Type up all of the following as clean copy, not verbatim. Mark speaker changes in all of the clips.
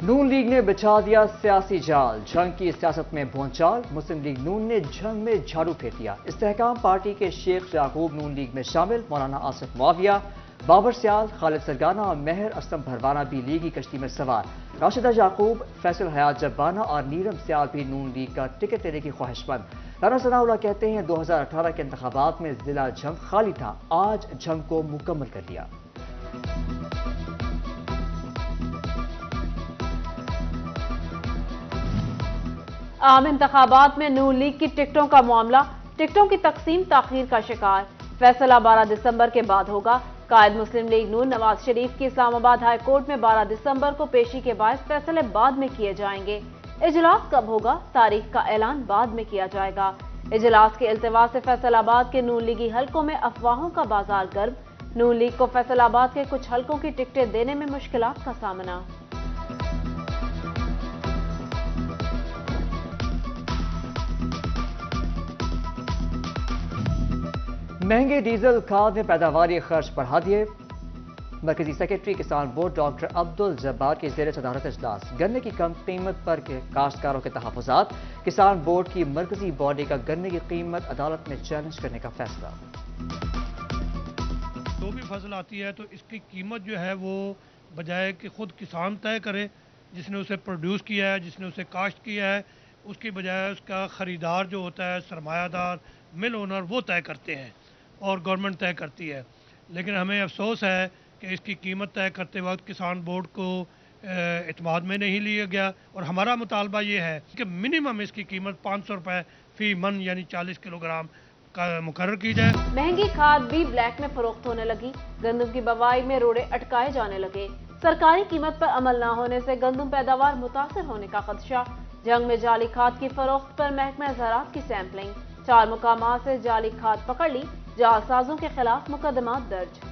Speaker 1: نون league نے بچھا دیا سیاسی جال، جنگ کی سیاست میں بھونچال، مسلم لیگ نون نے جنگ میں جھاڑو پھیر دیا۔ استحکام پارٹی کے شیخ یعقوب نون لیگ میں شامل، مولانا آصف معاویہ، بابر سیال، خالد سرگانہ اور مہر اسلم بھروانہ بھی لیگی کشتی میں سوار۔ راشدہ یعقوب، فیصل حیات جبانہ اور نیرم سیال بھی نون لیگ کا ٹکٹ لینے کی خواہش مند۔ رانا ثناء اللہ کہتے ہیں 2018 کے انتخابات میں ضلع جھنگ خالی تھا، آج جھنگ کو مکمل کر لیا۔
Speaker 2: عام انتخابات میں نون لیگ کی ٹکٹوں کا معاملہ، ٹکٹوں کی تقسیم تاخیر کا شکار، فیصلہ 12 دسمبر کے بعد ہوگا۔ قائد مسلم لیگ نون نواز شریف کی اسلام آباد ہائی کورٹ میں 12 دسمبر کو پیشی کے باعث فیصلے بعد میں کیے جائیں گے۔ اجلاس کب ہوگا؟ تاریخ کا اعلان بعد میں کیا جائے گا۔ اجلاس کے التوا سے فیصل آباد کے نون لیگی حلقوں میں افواہوں کا بازار گرم، نون لیگ کو فیصل آباد کے کچھ حلقوں کی ٹکٹیں دینے میں مشکلات کا سامنا۔
Speaker 1: مہنگے ڈیزل کھاد نے پیداواری خرچ بڑھا دیے۔ مرکزی سیکرٹری کسان بورڈ ڈاکٹر عبدالجبار کی زیر صدارت اجلاس، گنے کی کم قیمت پر کاشتکاروں کے تحفظات، کسان بورڈ کی مرکزی باڈی کا گنے کی قیمت عدالت میں چیلنج کرنے کا فیصلہ۔
Speaker 3: جو بھی فصل آتی ہے تو اس کی قیمت جو ہے وہ بجائے کہ خود کسان طے کرے، جس نے اسے پروڈیوس کیا ہے، جس نے اسے کاشت کیا ہے، اس کی بجائے اس کا خریدار جو ہوتا ہے، سرمایہ دار، مل اونر، وہ طے کرتے ہیں اور گورنمنٹ طے کرتی ہے۔ لیکن ہمیں افسوس ہے کہ اس کی قیمت طے کرتے وقت کسان بورڈ کو اعتماد میں نہیں لیا گیا، اور ہمارا مطالبہ یہ ہے کہ منیمم اس کی قیمت 500 روپے فی من یعنی 40 کلو گرام کا مقرر کی جائے۔
Speaker 2: مہنگی کھاد بھی بلیک میں فروخت ہونے لگی، گندم کی بوائی میں روڑے اٹکائے جانے لگے، سرکاری قیمت پر عمل نہ ہونے سے گندم پیداوار متاثر ہونے کا خدشہ، جنگ میں جعلی کھاد کی فروخت پر محکمہ زراعت کی سیمپلنگ، 4 مقامات سے جعلی کھاد پکڑ لی، جعلسازوں کے خلاف مقدمات درج۔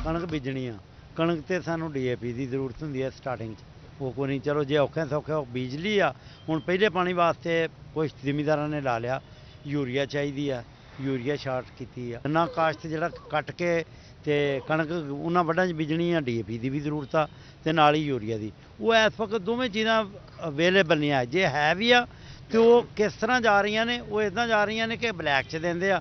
Speaker 4: کਣک بیجنی ਆ ਕਣਕ ਤੇ ਸਾਨੂੰ ਡੀਏਪੀ ਦੀ ਜ਼ਰੂਰਤ ਹੁੰਦੀ ਹੈ ਸਟਾਰਟਿੰਗ 'ਚ, ਉਹ ਕੋਈ ਨਹੀਂ, ਚਲੋ ਜੇ ਔਖੇ ਸੌਖੇ ਉਹ ਬੀਜ ਲਈ ਆ। ਹੁਣ ਪਹਿਲੇ ਪਾਣੀ ਵਾਸਤੇ ਕੁਝ ਜ਼ਿਮੀਂਦਾਰਾਂ ਨੇ ਲਾ ਲਿਆ, ਯੂਰੀਆ ਚਾਹੀਦੀ ਆ, ਯੂਰੀਆ ਸ਼ਾਰਟ ਕੀਤੀ ਆ। ਨਾ ਕਾਸ਼ਤ ਜਿਹੜਾ ਕੱਟ ਕੇ ਤੇ ਕਣਕ ਉਹਨਾਂ ਵੱਢਾਂ 'ਚ ਬੀਜਣੀ ਆ, ਡੀਏਪੀ ਦੀ ਵੀ ਜ਼ਰੂਰਤ ਆ ਤੇ ਨਾਲ ਹੀ ਯੂਰੀਆ ਦੀ। ਉਹ ਇਸ ਵਕਤ ਦੋਵੇਂ ਚੀਜ਼ਾਂ ਅਵੇਲੇਬਲ ਨਹੀਂ ਆ, ਜੇ ਹੈ ਵੀ ਆ ਤੇ ਉਹ ਕਿਸ ਤਰ੍ਹਾਂ ਜਾ ਰਹੀਆਂ ਨੇ, ਉਹ ਇਦਾਂ ਜਾ ਰਹੀਆਂ ਨੇ ਕਿ ਬਲੈਕ 'ਚ ਦਿੰਦੇ ਆ,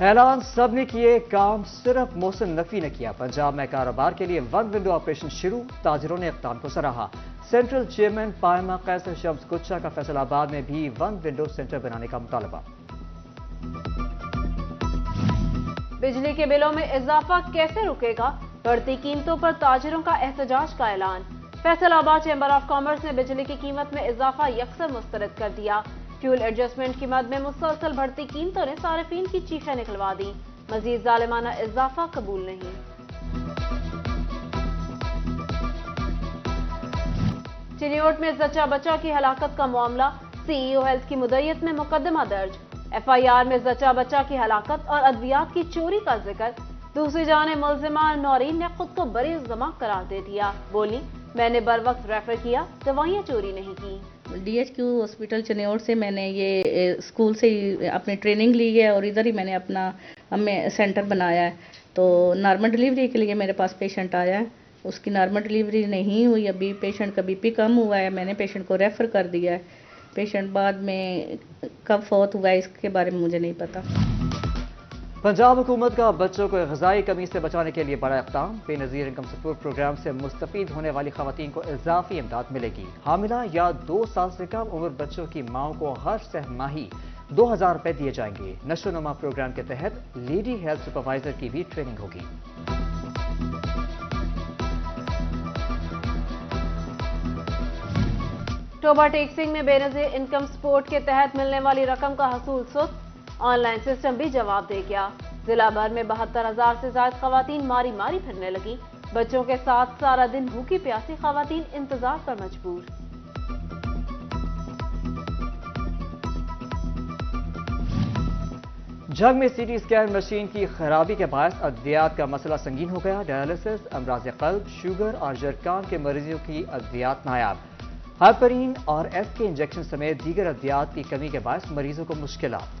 Speaker 1: اعلان سب نے کیے، کام صرف محسن نقوی نے کیا۔ پنجاب میں کاروبار کے لیے ون ونڈو آپریشن شروع، تاجروں نے اقدام کو سراہا۔ سینٹرل چیئرمین پائمہ قیصر شمس کچا کا فیصل آباد میں بھی ون ونڈو سینٹر بنانے کا مطالبہ۔
Speaker 2: بجلی کے بلوں میں اضافہ کیسے رکے گا؟ بڑھتی قیمتوں پر تاجروں کا احتجاج کا اعلان۔ فیصل آباد چیمبر آف کامرس نے بجلی کی قیمت میں اضافہ یکسر مسترد کر دیا۔ فیول ایڈجسٹمنٹ کی مد میں مسلسل بڑھتی قیمتوں نے صارفین کی چیخیں نکلوا دی، مزید ظالمانہ اضافہ قبول نہیں۔ چنیوٹ میں زچہ بچہ کی ہلاکت کا معاملہ، سی ای او ہیلتھ کی مدعیت میں مقدمہ درج، ایف آئی آر میں زچہ بچہ کی ہلاکت اور ادویات کی چوری کا ذکر۔ دوسری جانب ملزمہ نورین نے خود کو بری الزامہ قرار دے دیا، بولی میں نے بر وقت ریفر کیا، دوائیاں چوری نہیں کی۔
Speaker 5: D H Q hospital Chiniot سے میں نے یہ اسکول سے ہی اپنی ٹریننگ لی ہے اور ادھر ہی میں نے اپنا سینٹر بنایا ہے۔ تو نارمل ڈلیوری کے لیے میرے پاس پیشنٹ آیا ہے، اس کی نارمل ڈلیوری نہیں ہوئی، ابھی پیشنٹ کا بی پی کم ہوا ہے، میں نے پیشنٹ کو ریفر کر دیا ہے۔ پیشنٹ بعد میں کب فوت ہوا ہے اس کے بارے میں مجھے نہیں پتا۔
Speaker 1: پنجاب حکومت کا بچوں کو غذائی کمی سے بچانے کے لیے بڑا اقدام، بے نظیر انکم سپورٹ پروگرام سے مستفید ہونے والی خواتین کو اضافی امداد ملے گی۔ حاملہ یا 2 سال سے کم عمر بچوں کی ماؤں کو ہر سہ ماہی 2000 روپے دیے جائیں گے۔ نشو و نما پروگرام کے تحت لیڈی ہیلتھ سپروائزر کی بھی ٹریننگ ہوگی۔
Speaker 2: ٹوبہ ٹیکسنگ میں بے نظیر انکم سپورٹ کے تحت ملنے والی رقم کا حصول سست، آن لائن سسٹم بھی جواب دے گیا۔ ضلع بھر میں 72,000 سے زائد خواتین ماری ماری پھرنے لگی، بچوں کے ساتھ سارا دن بھوکی پیاسی خواتین انتظار پر مجبور۔
Speaker 1: جنگ میں سی ٹی اسکین مشین کی خرابی کے باعث ادویات کا مسئلہ سنگین ہو گیا۔ ڈائلسس، امراض قلب، شوگر اور جرثقان کے مریضوں کی ادویات نایاب، ہائپرین اور ایس کے انجیکشن سمیت دیگر ادویات کی کمی کے باعث مریضوں کو مشکلات۔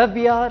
Speaker 1: FBR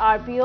Speaker 2: RPO